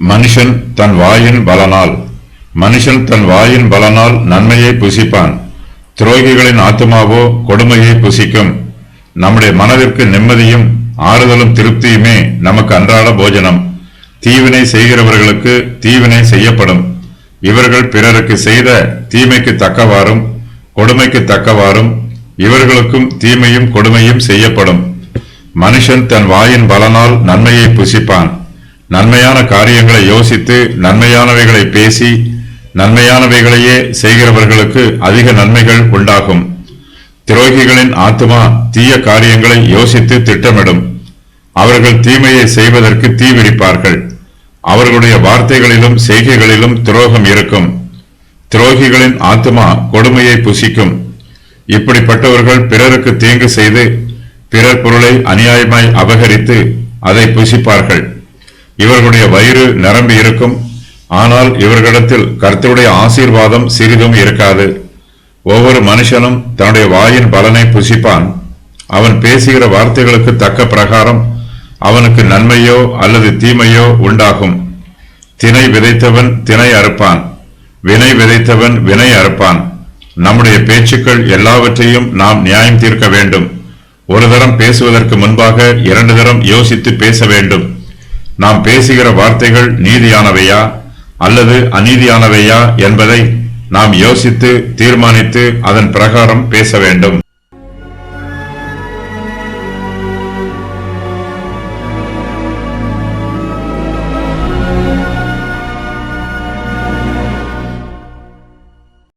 மனுஷன் தன் வாயின் பலனால் நன்மையை புசிப்பான். துரோகிகளின் ஆத்துமாவோ கொடுமையை புசிக்கும். நம்முடைய மனதிற்கு நிம்மதியும் ஆறுதலும் திருப்தியுமே நமக்கு அன்றாட போஜனம். தீவினை செய்கிறவர்களுக்கு தீவினை செய்யப்படும். இவர்கள் பிறருக்கு செய்த தீமைக்கு தக்கவாறும் கொடுமைக்கு தக்கவாறும் இவர்களுக்கும் தீமையும் கொடுமையும் செய்யப்படும். மனுஷன் தன் வாயின் பலனால் நன்மையை புசிப்பான். நன்மையான காரியங்களை யோசித்து நன்மையானவைகளை பேசி நன்மையானவைகளையே செய்கிறவர்களுக்கு அதிக நன்மைகள் உண்டாகும். துரோகிகளின் ஆத்துமா தீய காரியங்களை யோசித்து திட்டமிடும். அவர்கள் தீமையை செய்வதற்கு தீவிரிப்பார்கள். அவர்களுடைய வார்த்தைகளிலும் செய்கைகளிலும் துரோகம் இருக்கும். துரோகிகளின் ஆத்துமா கொடுமையை புசிக்கும். இப்படிப்பட்டவர்கள் பிறருக்கு தீங்கு செய்து பிறர் பொருளை அநியாயமாய் அபகரித்து அதை புசிப்பார்கள். இவர்களுடைய வயிறு நிரம்பி இருக்கும். ஆனால் இவர்களிடத்தில் கர்த்தருடைய ஆசீர்வாதம் சிறிதும் இருக்காது. ஒவ்வொரு மனுஷனும் தன்னுடைய வாயின் பலனை புசிப்பான். அவன் பேசுகிற வார்த்தைகளுக்கு தக்க பிரகாரம் அவனுக்கு நன்மையோ அல்லது தீமையோ உண்டாகும். தினை விதைத்தவன் தினை அறுப்பான். வினை விதைத்தவன் வினை அறுப்பான். நம்முடைய பேச்சுக்கள் எல்லாவற்றையும் நாம் நியாயம் தீர்க்க வேண்டும். ஒரு தரம் பேசுவதற்கு முன்பாக 2 தரம் யோசித்து பேச வேண்டும். நாம் பேசுகிற வார்த்தைகள் நீதியானவையா அல்லது அநீதியானவையா என்பதை நாம் யோசித்து தீர்மானித்து அதன் பிரகாரம் பேச வேண்டும்.